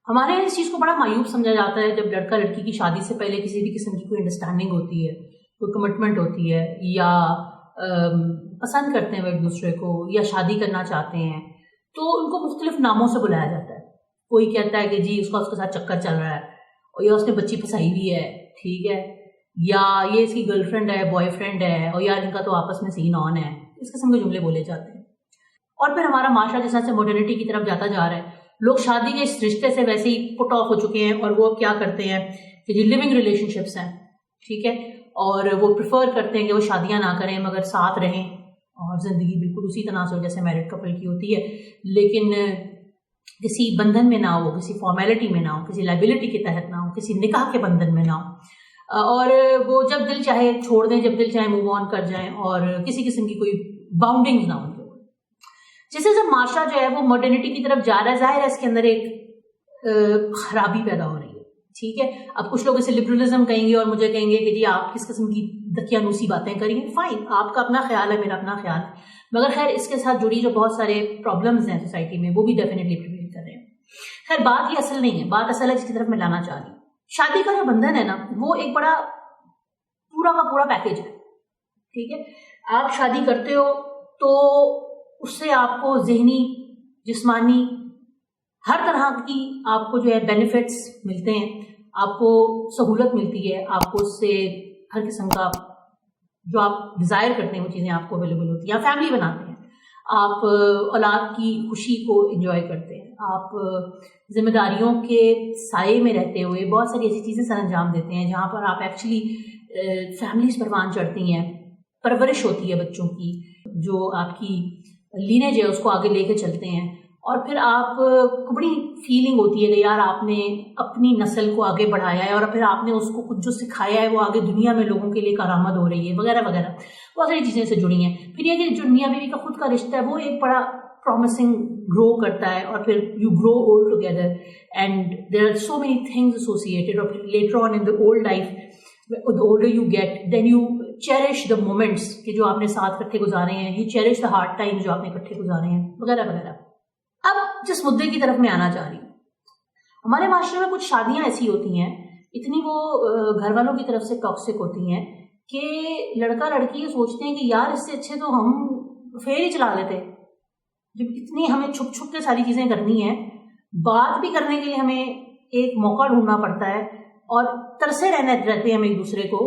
ہمارے یہاں اس چیز کو بڑا معیوب سمجھا جاتا ہے جب لڑکا لڑکی کی شادی سے پہلے کسی بھی قسم کی کوئی انڈرسٹینڈنگ ہوتی ہے, کوئی کمٹمنٹ ہوتی ہے, یا پسند کرتے ہیں وہ ایک دوسرے کو یا شادی کرنا چاہتے ہیں, تو ان کو مختلف ناموں سے بلایا جاتا ہے. کوئی کہتا ہے کہ جی اس کے ساتھ چکر چل رہا ہے, اور یا اس نے بچی پھنسائی ہوئی ہے, ٹھیک ہے, یا یہ اس کی گرل فرینڈ ہے, بوائے فرینڈ ہے, اور یار ان کا تو آپس میں سین آن ہے. اس قسم کے جملے بولے جاتے ہیں. اور پھر ہمارا معاشرہ جس طرح سے ماڈرنٹی کی طرف جاتا جا رہا ہے, لوگ شادی کے اس رشتے سے ویسے ہی پٹ آف ہو چکے ہیں, اور وہ کیا کرتے ہیں کہ جو لیونگ ریلیشن شپس ہیں, ٹھیک ہے, اور وہ پریفر کرتے ہیں کہ وہ شادیاں نہ کریں مگر ساتھ رہیں, اور زندگی بالکل اسی طرح سے جیسے میرڈ کپل کی ہوتی ہے, لیکن کسی بندھن میں نہ ہو, کسی فارمیلٹی میں نہ ہو, کسی لائبلٹی کے تحت نہ ہو, کسی نکاح کے بندھن میں نہ ہو, اور وہ جب دل چاہے چھوڑ دیں, جب دل چاہے موو آن کر جائیں, اور کسی قسم کی کوئی باؤنڈنگ نہ ہو. جیسے جب معاشرہ جو ہے وہ ماڈرنٹی کی طرف جا رہا ہے, ظاہر ہے اس کے اندر ایک خرابی پیدا ہو رہی ہے, ٹھیک ہے. اب کچھ لوگ اسے لبرلزم کہیں گے اور مجھے کہیں گے کہ جی آپ کس قسم کی دقیانوسی باتیں کریں گے. فائن, آپ کا اپنا خیال ہے, میرا اپنا خیال ہے, مگر خیر اس کے ساتھ جڑی جو بہت سارے پرابلمز ہیں سوسائٹی میں وہ بھی ڈیفینیٹلی پریویل کر رہے ہیں. خیر بات یہ اصل نہیں ہے, بات اصل ہے جس کی طرف میں لانا چاہ رہی ہوں. شادی کا جو بندھن ہے نا, وہ ایک بڑا پورا کا پورا پیکیج ہے, ٹھیک ہے. آپ شادی کرتے ہو تو اس سے آپ کو ذہنی, جسمانی, ہر طرح کی آپ کو جو ہے بینیفٹس ملتے ہیں, آپ کو سہولت ملتی ہے, آپ کو اس سے ہر قسم کا جو آپ ڈیزائر کرتے ہیں وہ چیزیں آپ کو اویلیبل ہوتی ہیں. آپ فیملی بناتے ہیں, آپ اولاد کی خوشی کو انجوائے کرتے ہیں, آپ ذمہ داریوں کے سائے میں رہتے ہوئے بہت ساری ایسی چیزیں سر انجام دیتے ہیں جہاں پر آپ ایکچولی فیملیز پروان چڑھتی ہیں, پرورش ہوتی ہے بچوں کی, جو آپ کی لینیج ہے اس کو آگے لے کے چلتے ہیں, اور پھر آپ کو بڑی فیلنگ ہوتی ہے کہ یار آپ نے اپنی نسل کو آگے بڑھایا ہے, اور پھر آپ نے اس کو کچھ جو سکھایا ہے وہ آگے دنیا میں لوگوں کے لیے کارآمد ہو رہی ہے, وغیرہ وغیرہ. بہت ساری چیزیں سے جڑی ہیں. پھر یہ کہ جو میاں بیوی کا خود کا رشتہ ہے وہ ایک بڑا پرومسنگ گرو کرتا ہے, اور پھر you grow old together, and there are so many things associated. اور پھر later on in the old life, the older you get, then you cherish the moments کہ جو آپ نے ساتھ اکٹھے گزارے ہیں, you cherish the hard times جو آپ نے اکٹھے گزارے ہیں, وغیرہ وغیرہ. اب جس مدعے کی طرف میں آنا چاہ رہی ہوں, ہمارے معاشرے میں کچھ شادیاں ایسی ہوتی ہیں, اتنی وہ گھر والوں کی طرف سے ٹاکسک ہوتی ہیں کہ لڑکا لڑکی یہ سوچتے ہیں کہ یار اس سے اچھے تو ہم فیر ہی چلا لیتے, جب اتنی ہمیں چھپ چھپ کے ساری چیزیں کرنی ہیں. بات بھی کرنے کے لیے ہمیں ایک موقع ڈھونڈنا پڑتا ہے, اور ترسے رہتے ہیں ہم ایک دوسرے کو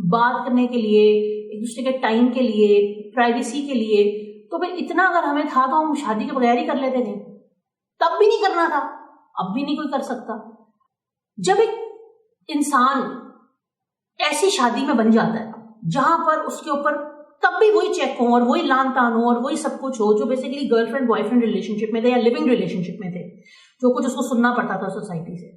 بات کرنے کے لیے, ایک دوسرے کے ٹائم کے لیے, پرائیویسی کے لیے. تو بھائی اتنا اگر ہمیں تھا تو ہم شادی کے بغیر ہی کر لیتے تھے, تب بھی نہیں کرنا تھا, اب بھی نہیں کوئی کر سکتا. جب ایک انسان ایسی شادی میں بن جاتا ہے جہاں پر اس کے اوپر تب بھی وہی چیک ہو, اور وہی لان تان ہو, اور وہی سب کچھ ہو جو basically girlfriend boyfriend relationship میں تھے یا لیونگ ریلیشن شپ میں تھے, جو کچھ اس کو سننا پڑتا تھا سوسائٹی سے,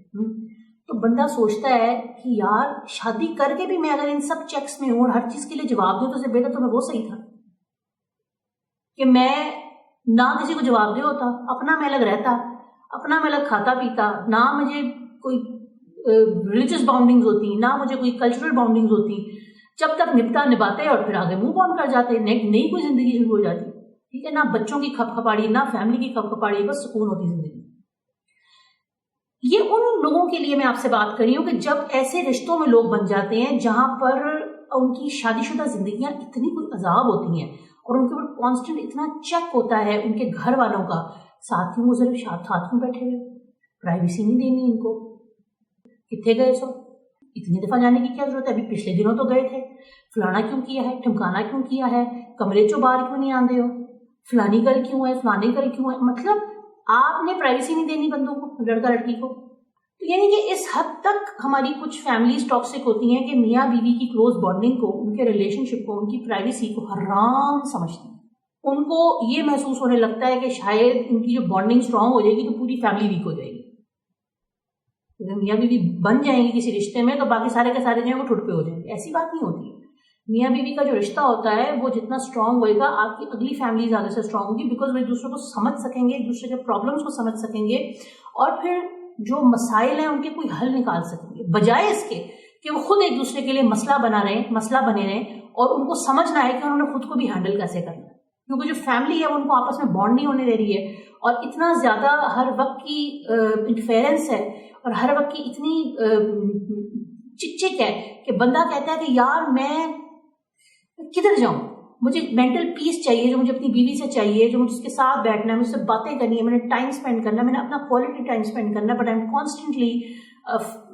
تو بندہ سوچتا ہے کہ یار شادی کر کے بھی میں اگر ان سب چیکس میں ہوں اور ہر چیز کے لیے جواب دوں تو سے بہتر تو میں وہ صحیح تھا کہ میں نہ کسی کو جواب دے ہوتا, اپنا میں الگ رہتا, اپنا میں الگ کھاتا پیتا, نہ مجھے کوئی ریلیجس باؤنڈنگز ہوتی, نہ مجھے کوئی کلچرل باؤنڈنگز ہوتی. جب تک نپٹا نبھاتے اور پھر آگے موو آن کر جاتے, نئی کوئی زندگی شروع ہو جاتی, ٹھیک ہے. نہ بچوں کی کھپ کھپاڑی, نہ فیملی کی کھپ کھپاڑی, بس سکون ہوتی زندگی. یہ ان لوگوں کے لیے میں آپ سے بات کر رہی ہوں کہ جب ایسے رشتوں میں لوگ بن جاتے ہیں جہاں پر ان کی شادی شدہ زندگیاں اتنی کوئی عذاب ہوتی ہیں, اور ان کے اوپر کانسٹنٹ اتنا چیک ہوتا ہے ان کے گھر والوں کا, ساتھ کیوں وہ صرف ساتھ کیوں بیٹھے ہوئے, پرائیویسی نہیں دینی ان کو, کتنے گئے سو, اتنی دفعہ جانے کی کیا ضرورت ہے, ابھی پچھلے دنوں تو گئے تھے, فلانا کیوں کیا ہے, ٹھمکانا کیوں کیا ہے, کمرے چو باہر کیوں نہیں آندے ہو, فلانی گل کیوں ہے, فلانے گل کیوں ہے. مطلب آپ نے پرائیویسی نہیں دینی بندوں کو, لڑکا لڑکی کو. تو یعنی کہ اس حد تک ہماری کچھ فیملیز ٹاکسک ہوتی ہیں کہ میاں بیوی کی کلوز بانڈنگ کو, ان کے ریلیشن شپ کو, ان کی پرائیویسی کو حرام سمجھتے ہیں. ان کو یہ محسوس ہونے لگتا ہے کہ شاید ان کی جو بانڈنگ اسٹرانگ ہو جائے گی تو پوری فیملی ویک ہو جائے گی. اگر میاں بیوی بن جائیں گی کسی رشتے میں تو باقی سارے کے سارے جو ہیں وہ ٹھٹ پہ ہو جائیں گے. ایسی بات نہیں ہوتی. میاں بیوی کا جو رشتہ ہوتا ہے وہ جتنا اسٹرانگ ہوئے گا آپ کی اگلی فیملی زیادہ سے اسٹرانگ ہوگی, بیکاز وہ ایک دوسرے کو سمجھ سکیں گے, ایک دوسرے کے پرابلمس کو سمجھ سکیں گے, اور پھر جو مسائل ہیں ان کے کوئی حل نکال سکیں گے, بجائے اس کے کہ وہ خود ایک دوسرے کے لیے مسئلہ بنے رہیں, اور ان کو سمجھنا ہے کہ انہوں نے خود کو بھی ہینڈل کیسے کرنا ہے. کیونکہ جو فیملی ہے وہ ان کو آپس میں بانڈ نہیں ہونے دے رہی ہے، اور اتنا زیادہ ہر وقت کی انٹرفیئرنس ہے، اور ہر وقت کی اتنی چک چک ہے کہ بندہ کہتا ہے کہ یار میں کدھر جاؤں، مجھے مینٹل پیس چاہیے جو مجھے اپنی بیوی سے چاہیے، جو مجھے اس کے ساتھ بیٹھنا ہے، مجھ سے باتیں کرنی ہے، میں نے ٹائم اسپینڈ کرنا ہے، میں نے اپنا کوالٹی ٹائم اسپینڈ کرنا ہے، بٹ آئی ایم کانسٹنٹلی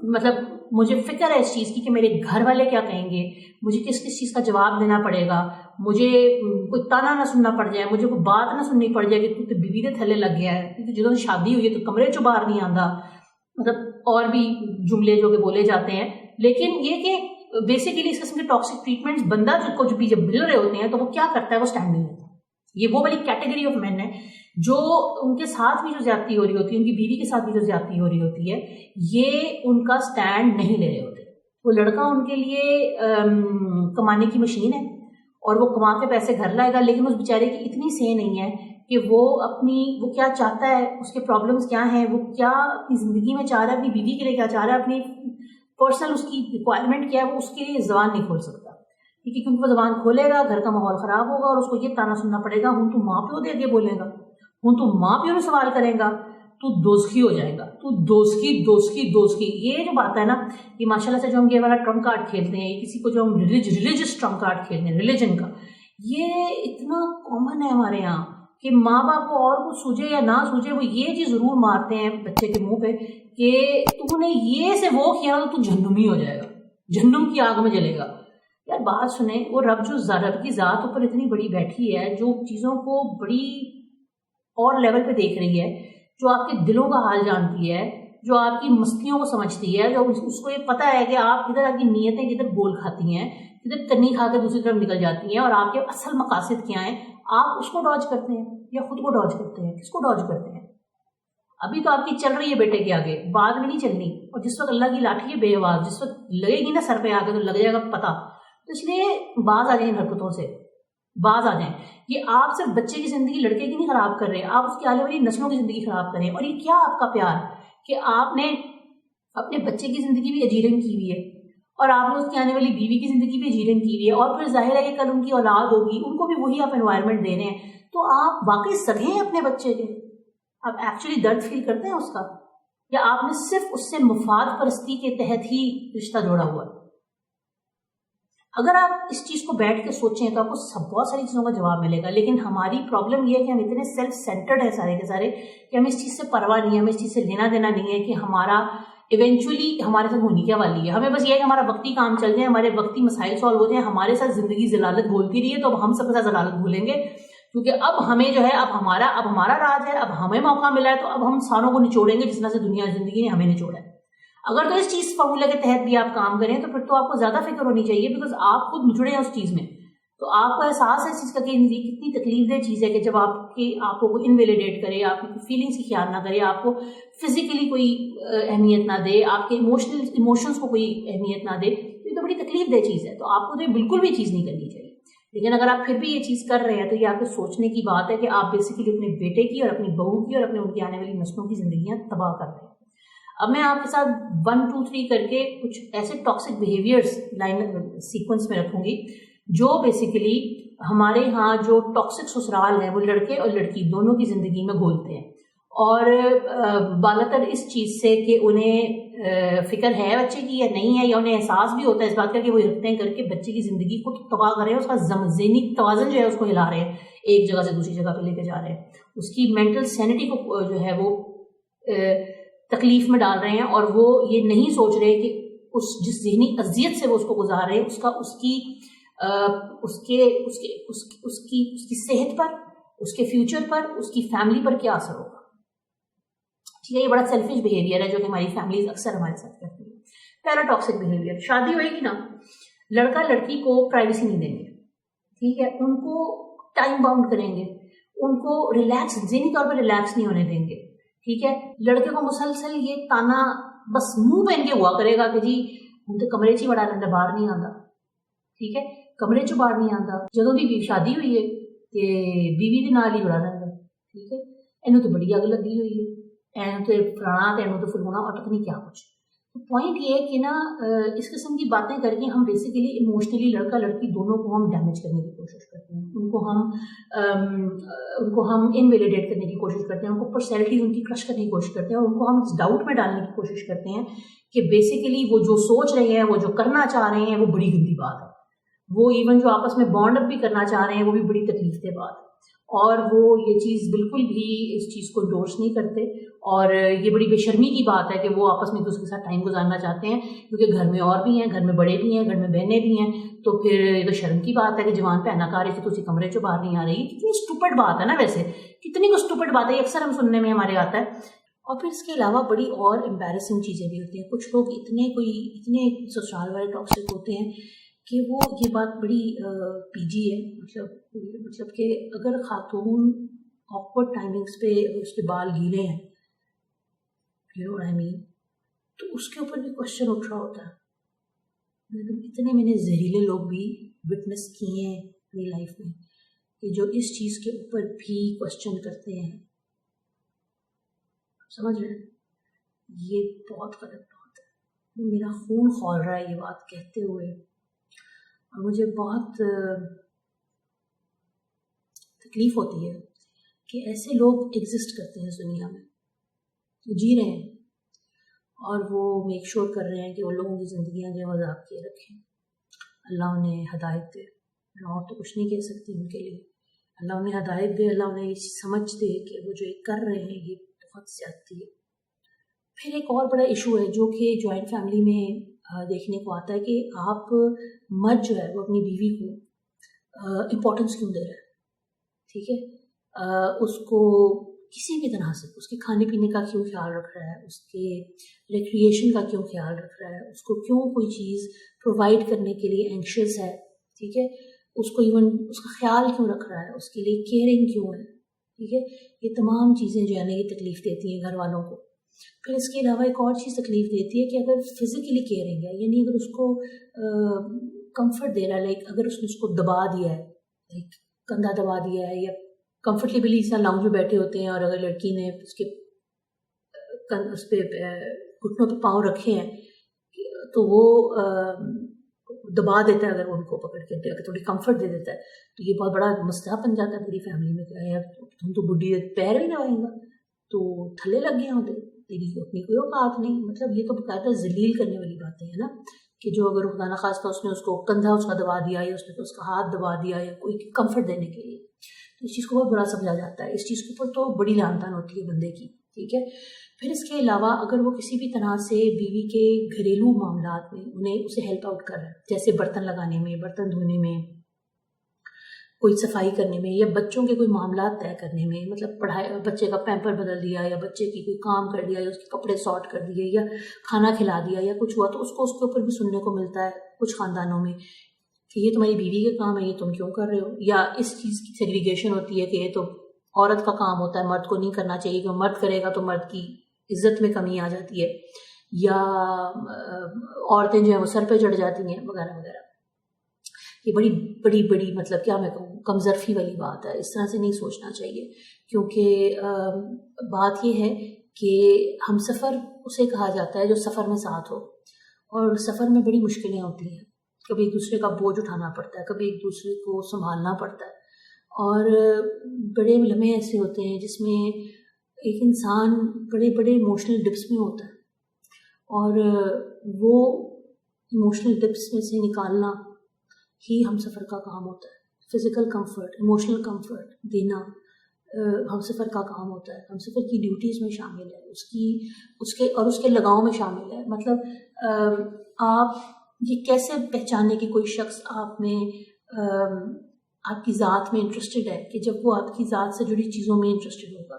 مطلب مجھے فکر ہے اس چیز کی کہ میرے گھر والے کیا کہیں گے، مجھے کس کس چیز کا جواب دینا پڑے گا، مجھے کوئی تانا نہ سننا پڑ جائے، مجھے کوئی بات نہ سننی پڑ جائے کہ تو بیوی کے تھلے لگ گیا ہے، کیونکہ جدوں شادی ہوئی ہے تو کمرے چوں باہر نہیں آندا، مطلب اور بھی جملے جو کہ بولے جاتے ہیں. لیکن یہ کہ بیسیکلی اس قسم کے ٹاکسک ٹریٹمنٹس بندہ جو جب مل رہے ہوتے ہیں تو وہ کیا کرتا ہے، وہ اسٹینڈ نہیں لیتا. یہ وہ والی کیٹیگری آف مین ہے جو ان کے ساتھ بھی جو زیادتی ہو رہی ہوتی ہے، ان کی بیوی کے ساتھ بھی جو زیادتی ہو رہی ہوتی ہے، یہ ان کا اسٹینڈ نہیں لے رہے ہوتے. وہ لڑکا ان کے لیے کمانے کی مشین ہے اور وہ کما کے پیسے گھر لائے گا، لیکن اس بیچارے کی اتنی سہ نہیں ہے کہ وہ کیا چاہتا ہے، اس کے پرابلمس کیا ہیں، وہ کیا اپنی زندگی میں چاہ رہا ہے، اپنی بیوی کے لیے کیا چاہ رہا ہے، اپنی پرسنل اس کی ریکوائرمنٹ کیا ہے، وہ اس کے لیے زبان نہیں کھول سکتا. ٹھیک ہے، کیونکہ وہ زبان کھولے گا گھر کا ماحول خراب ہوگا اور اس کو یہ تانا سننا پڑے گا، ہوں تو ماں پیو دے آگے بولے گا، ہوں تو ماں پیو نے سوال کرے گا، تو دوزخی ہو جائے گا، تو دوزخی. یہ جو بات ہے نا، یہ ماشاء اللہ سے جو ہم یہ والا ٹرمپ کارڈ کھیلتے ہیں، کسی کو جو ہم ریلیجس ٹرمپ کارڈ کھیلتے ہیں ریلیجن کا، یہ اتنا کامن ہے ہمارے یہاں کہ ماں باپ کو اور کچھ سوجے یا نہ سوجے وہ یہ چیز ضرور مارتے ہیں بچے کے منہ پہ کہ تو نے یہ سے وہ کیا تو جہنمی ہو جائے گا، جہنم کی آگ میں جلے گا. یار بات سنیں، وہ رب کی ذات اوپر اتنی بڑی بیٹھی ہے، جو چیزوں کو بڑی اور لیول پہ دیکھ رہی ہے، جو آپ کے دلوں کا حال جانتی ہے، جو آپ کی مستیوں کو سمجھتی ہے، جو اس کو یہ پتہ ہے کہ آپ کدھر آپ کی نیتیں کدھر گول کھاتی ہیں، کدھر کنی کھا کے دوسری طرف نکل جاتی ہیں، اور آپ کے اصل مقاصد کیا ہیں. آپ اس کو ڈاج کرتے ہیں یا خود کو ڈاج کرتے ہیں؟ کس کو ڈاج کرتے ہیں؟ ابھی تو آپ کی چل رہی ہے بیٹے کے آگے، بعد میں نہیں چلنی، اور جس وقت اللہ کی لاٹھی ہے بے آواز، جس وقت لگے گی نا سر پہ آگے تو لگ جائے گا پتہ. تو اس لیے باز آ جائیں حرکتوں سے، باز آ جائیں. یہ آپ صرف بچے کی زندگی لڑکے کی نہیں خراب کر رہے، آپ اس کی آنے والی نسلوں کی زندگی خراب کریں. اور یہ کیا آپ کا پیار کہ آپ نے اپنے بچے کی زندگی بھی اجیرن کی ہوئی ہے، اور آپ نے اس کی آنے والی بیوی کی زندگی بھی اجیرن کی ہوئی ہے، اور پھر ظاہر ہے کہ کل ان کی اولاد ہوگی، ان کو بھی وہی آپ انوائرمنٹ دے رہے ہیں. تو آپ واقعی سگے ہیں اپنے بچے کے؟ آپ ایکچولی درد فیل کرتے ہیں اس کا، یا آپ نے صرف اس سے مفاد پرستی کے تحت ہی رشتہ جوڑا ہوا ہے؟ اگر آپ اس چیز کو بیٹھ کے سوچیں تو آپ کو بہت ساری چیزوں کا جواب ملے گا. لیکن ہماری پرابلم یہ ہے کہ ہم اتنے سیلف سینٹرڈ ہیں سارے کے سارے کہ ہمیں اس چیز سے پرواہ نہیں ہے، ہمیں اس چیز سے لینا دینا نہیں ہے کہ ہمارا ایونچولی ہمارے ساتھ ہونی کیا والی ہے. ہمیں بس یہ ہے کہ ہمارا وقتی کام چل جائے، ہمارے وقتی مسائل سالو ہو جائیں، ہمارے ساتھ زندگی ضلالت گھولتی رہی ہے تو اب ہم سب کے ساتھ ضلالت گھولیں گے، کیونکہ اب ہمیں جو ہے اب ہمارا راج ہے، اب ہمیں موقع ملا ہے، تو اب ہم ساروں کو نچوڑیں گے جس طرح سے دنیا زندگی نے ہمیں نچوڑا ہے. اگر تو اس چیز فارمولہ کے تحت بھی آپ کام کریں تو پھر تو آپ کو زیادہ فکر ہونی چاہیے، بیکاز آپ خود نچڑے ہیں اس چیز میں. تو آپ کو احساس ہے اس چیز کا کہ کتنی تکلیف دہ چیز ہے کہ جب آپ کو انویلیڈیٹ کرے، آپ کی فیلنگس کی خیال نہ کرے، آپ کو فزیکلی کوئی اہمیت نہ دے، آپ کے ایموشنس کو کوئی اہمیت نہ دے. یہ تو بڑی تکلیف دہ چیز ہے، تو آپ کو تو یہ بالکل بھی چیز نہیں کرنی چاہیے. لیکن اگر آپ پھر بھی یہ چیز کر رہے ہیں تو یہ آپ کے سوچنے کی بات ہے کہ آپ بیسیکلی اپنے بیٹے کی اور اپنی بہو کی اور ان کی آنے والی نسلوں کی زندگیاں تباہ کر رہے ہیں. اب میں آپ کے ساتھ 1 2 3 کر کے کچھ ایسے ٹاکسک بیہیویئرس لائن سیکوینس میں رکھوں گی جو بیسیکلی ہمارے ہاں جو ٹاکسک سسرال ہیں وہ لڑکے اور لڑکی دونوں کی زندگی میں گھولتے ہیں، اور بالاتر اس چیز سے کہ انہیں فکر ہے بچے کی یا نہیں ہے، یا انہیں احساس بھی ہوتا ہے اس بات کا کہ وہ رکھتے ہیں کر کے بچے کی زندگی کو تباہ کر رہے ہیں، اس کا ذہنی توازن جو ہے اس کو ہلا رہے ہیں، ایک جگہ سے دوسری جگہ پہ لے کے جا رہے ہیں، اس کی مینٹل سینٹی کو جو ہے وہ تکلیف میں ڈال رہے ہیں، اور وہ یہ نہیں سوچ رہے کہ جس ذہنی اذیت سے وہ اس کو گزار رہے ہیں اس کی صحت پر، اس کے فیوچر پر، اس کی فیملی پر کیا اثر ہوگا. ٹھیک ہے، یہ بڑا سیلفش بیہیویئر ہے جو کہ ہماری فیملیز اکثر ہمارے ساتھ کرتی ہیں. پہلا ٹاکسک بیہیویئر، شادی ہوئے گی نا، لڑکا لڑکی کو پرائیویسی نہیں دیں گے. ٹھیک ہے، ان کو ٹائم باؤنڈ کریں گے، ان کو ریلیکس ذہنی طور پہ ریلیکس نہیں ہونے دیں گے. ٹھیک ہے، لڑکے کو مسلسل یہ تانا بس منہ پہن کے ہوا کرے گا کہ جی ہوں تو کمرے چ بڑا رہتا، باہر نہیں آتا. ٹھیک ہے، کمرے چ باہر نہیں آتا. جدوں بھی شادی ہوئی ہے تے بیوی دے نال ہی جڑا رہتا. ٹھیک ہے، اینوں تو بڑی اگ لگی ہوئی ہے، اینوں تو فلانا تے اینوں تو فلانا اور پتہ نہیں کیا کچھ. پوائنٹ یہ ہے کہ نا اس قسم کی باتیں کر کے ہم بیسیکلی ایموشنلی لڑکا لڑکی دونوں کو ہم ڈیمیج کرنے کی کوشش کرتے ہیں، ان کو ہم انویلیڈیٹ کرنے کی کوشش کرتے ہیں، ان کو پرسنالٹیز ان کی کرش کرنے کی کوشش کرتے ہیں، اور ان کو ہم اس ڈاؤٹ میں ڈالنے کی کوشش کرتے ہیں کہ بیسیکلی وہ جو سوچ رہے ہیں، وہ جو کرنا چاہ رہے ہیں، وہ بڑی گندی بات ہے، وہ ایون جو آپس میں بانڈ اپ بھی کرنا چاہ رہے ہیں وہ بھی بڑی تکلیف دہ بات ہے، اور وہ یہ چیز بالکل بھی اس چیز کو انڈورس نہیں کرتے، اور یہ بڑی بے شرمی کی بات ہے کہ وہ آپس میں ایک دوسرے کے ساتھ ٹائم گزارنا چاہتے ہیں، کیونکہ گھر میں اور بھی ہیں، گھر میں بڑے بھی ہیں، گھر میں بہنیں بھی ہیں، تو پھر یہ تو شرم کی بات ہے کہ جوان پہنا کار سے تو اسی کمرے چوں باہر نہیں آ رہی، کتنی اسٹوپڈ بات ہے نا، ویسے کتنی کو اسٹوپڈ بات ہے، اکثر ہم سننے میں ہمارے آتا ہے۔ اور پھر اس کے علاوہ بڑی اور امبیرسنگ چیزیں بھی ہوتی ہیں، کچھ لوگ اتنے سسرال والے ٹاکسک ہوتے ہیں کہ وہ یہ بات بڑی پی جی ہے، مطلب کہ اگر خاتون آکورڈ ٹائمنگس پہ اس کے بال گیلے ہیں، یو نو آئی مین، تو اس کے اوپر بھی کوشچن اٹھ رہا ہوتا ہے۔ اتنے میں نے زہریلے لوگ بھی وٹنس کیے ہیں اپنی لائف میں کہ جو اس چیز کے اوپر بھی کوشچن کرتے ہیں، سمجھ رہے ہیں، یہ بہت غلط بات ہے، میرا خون کھول رہا ہے یہ بات کہتے ہوئے، اور مجھے بہت تکلیف ہوتی ہے کہ ایسے لوگ ایگزسٹ کرتے ہیں اس دنیا میں، جی رہے ہیں، اور وہ میک شور کر رہے ہیں کہ وہ لوگوں کی زندگیاں جو عذاب کیے رکھیں، اللہ انہیں ہدایت دے، میں اور تو کچھ نہیں کہہ سکتی ان کے لیے، اللہ انہیں ہدایت دے، اللہ انہیں یہ سمجھ دے کہ وہ جو کر رہے ہیں یہ بہت زیادتی ہے۔ پھر ایک اور بڑا ایشو ہے جو کہ جوائنٹ فیملی میں دیکھنے کو آتا ہے کہ آپ مرد جو ہے وہ اپنی بیوی کو امپورٹنس کیوں دے رہا ہے، ٹھیک ہے، اس کو کسی بھی طرح سے اس کے کھانے پینے کا کیوں خیال رکھ رہا ہے، اس کے ریکریشن کا کیوں خیال رکھ رہا ہے، اس کو کیوں کوئی چیز پرووائڈ کرنے کے لیے اینکشیس ہے، ٹھیک ہے، اس کو ایون اس کا خیال کیوں رکھ رہا ہے، اس کے لیے کیئرنگ کیوں ہے، ٹھیک ہے، یہ تمام چیزیں جو ہے نا یہ تکلیف دیتی ہیں گھر والوں کو۔ پھر اس کے علاوہ ایک اور چیز تکلیف دیتی ہے کہ اگر فزیکلی کیئرنگ ہے، یعنی اگر اس کو کمفرٹ دے رہا ہے، لائک اگر اس نے اس کو دبا دیا ہے، لائک کندھا دبا دیا ہے، یا کمفرٹیبلی اس طرح لاؤنج میں بیٹھے ہوتے ہیں، اور اگر لڑکی نے اس پہ گھٹنوں پہ پاؤں رکھے ہیں تو وہ دبا دیتا ہے، اگر ان کو پکڑ کے اگر تھوڑی کمفرٹ دے دیتا ہے تو یہ بہت بڑا مسئلہ بن جاتا ہے پوری فیملی میں کہ یار تم تو بڈھی پیر بھی دبائیں گا تو تھلے لگ گئے ہوتے، تیری اپنی کوئی اوقات نہیں، مطلب یہ تو باقاعدہ ذلیل کرنے والی باتیں ہیں نا، کہ جو اگر خدا نخواستہ اس نے اس کو کندھا اس کا دبا دیا، یا اس نے اس کا ہاتھ دبا دیا، یا کوئی کمفرٹ دینے کے لیے، تو اس چیز کو بہت برا سمجھا جاتا ہے، اس چیز کے اوپر تو بڑی لعان طعن ہوتی ہے بندے کی، ٹھیک ہے۔ پھر اس کے علاوہ اگر وہ کسی بھی طرح سے بیوی کے گھریلو معاملات میں اسے ہیلپ آؤٹ کر رہا ہے، جیسے برتن لگانے میں، برتن دھونے میں، کوئی صفائی کرنے میں، یا بچوں کے کوئی معاملات طے کرنے میں، مطلب پڑھائی، بچے کا پیمپر بدل دیا، یا بچے کی کوئی کام کر دیا، یا اس کے کپڑے سارٹ کر دیے، یا کھانا کھلا دیا، یا کچھ ہوا، تو اس کو اس کے اوپر بھی سننے کو ملتا ہے کچھ خاندانوں میں کہ یہ تمہاری بیوی کا کام ہے، یہ تم کیوں کر رہے ہو، یا اس چیز کی سیگریگیشن ہوتی ہے کہ یہ تو عورت کا کام ہوتا ہے، مرد کو نہیں کرنا چاہیے، کہ مرد کرے گا تو مرد کی عزت میں کمی آ جاتی ہے، یا عورتیں جو ہیں وہ سر پہ چڑھ جاتی ہیں، وغیرہ وغیرہ۔ یہ بڑی بڑی بڑی مطلب کیا میں کہوں کمزرفی والی بات ہے، اس طرح سے نہیں سوچنا چاہیے، کیونکہ بات یہ ہے کہ ہم سفر اسے کہا جاتا ہے جو سفر میں ساتھ ہو، اور سفر میں بڑی مشکلیں ہوتی ہیں، کبھی ایک دوسرے کا بوجھ اٹھانا پڑتا ہے، کبھی ایک دوسرے کو سنبھالنا پڑتا ہے، اور بڑے لمحے ایسے ہوتے ہیں جس میں ایک انسان بڑے بڑے ایموشنل ڈپس میں ہوتا ہے، اور وہ ایموشنل ڈپس میں سے نکالنا ہی ہم سفر کا کام ہوتا ہے، فزیکل کمفرٹ، ایموشنل کمفرٹ دینا ہم سفر کا کام ہوتا ہے، ہم سفر کی ڈیوٹیز میں شامل ہے، اس کے لگاؤ میں شامل ہے، مطلب آپ یہ کیسے پہچاننے کہ کوئی شخص آپ میں آپ کی ذات میں انٹرسٹڈ ہے، کہ جب وہ آپ کی ذات سے جڑی چیزوں میں انٹرسٹڈ ہوگا،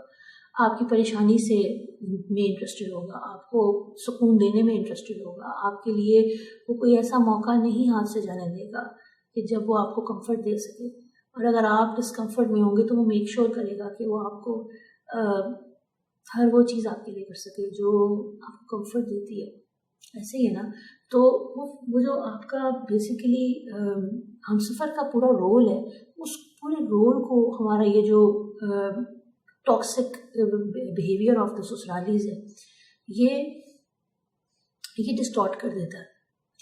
آپ کی پریشانی سے میں انٹرسٹڈ ہوگا، آپ کو سکون دینے میں انٹرسٹڈ ہوگا، آپ کے لیے وہ کوئی ایسا موقع نہیں ہاتھ سے جانے دے گا کہ جب وہ آپ کو کمفرٹ دے سکے، اور اگر آپ ڈسکمفرٹ میں ہوں گے تو وہ میک شور کرے گا کہ وہ آپ کو ہر وہ چیز آپ کے لیے کر سکے جو آپ کو کمفرٹ دیتی ہے، ایسے ہی ہے نا۔ تو وہ جو آپ کا بیسیکلی ہم سفر کا پورا رول ہے، اس پورے رول کو ہمارا یہ جو ٹاکسک بیہیویئر آف دا سسرالیز ہے، یہ ڈسٹارٹ کر دیتا ہے.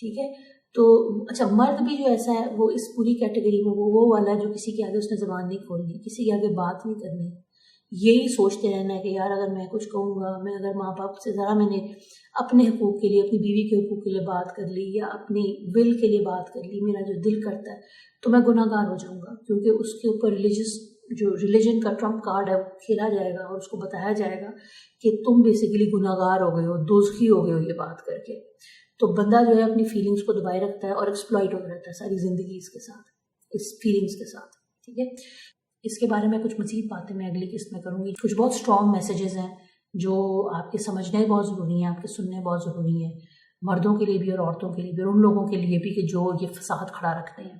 ٹھیک ہے. تو اچھا مرد بھی جو ایسا ہے وہ اس پوری کیٹیگری میں وہ والا ہے جو کسی کے آگے اس نے زبان نہیں کھولنی, کسی کے آگے بات نہیں کرنی, یہی سوچتے رہنا ہے کہ یار اگر میں کچھ کہوں گا, میں اگر ماں باپ سے ذرا میں نے اپنے حقوق کے لیے, اپنی بیوی کے حقوق کے لیے بات کر لی یا اپنی ول کے لیے بات کر لی, میرا جو دل کرتا ہے, تو میں گناہ گار ہو جاؤں گا, کیونکہ اس کے اوپر ریلیجن کا ٹرمپ کارڈ ہے وہ کھیلا جائے گا اور اس کو بتایا جائے گا کہ تم بیسیکلی گناہ گار ہو گئے ہو, دوزخی ہو گئے ہو یہ بات کر کے. تو بندہ جو ہے اپنی فیلنگس کو دبائے رکھتا ہے اور ایکسپلائٹ ہو رہتا ہے ساری زندگی اس کے ساتھ, اس فیلنگس کے ساتھ. ٹھیک ہے. اس کے بارے میں کچھ مزید باتیں میں اگلی قسط میں کروں گی. کچھ بہت اسٹرانگ میسیجز ہیں جو آپ کے سمجھنے بہت ضروری ہیں, آپ کے سننے بہت ضروری ہیں, مردوں کے لیے بھی اور عورتوں کے لیے بھی, اور ان لوگوں کے لیے بھی کہ جو یہ فساد کھڑا رکھتے ہیں.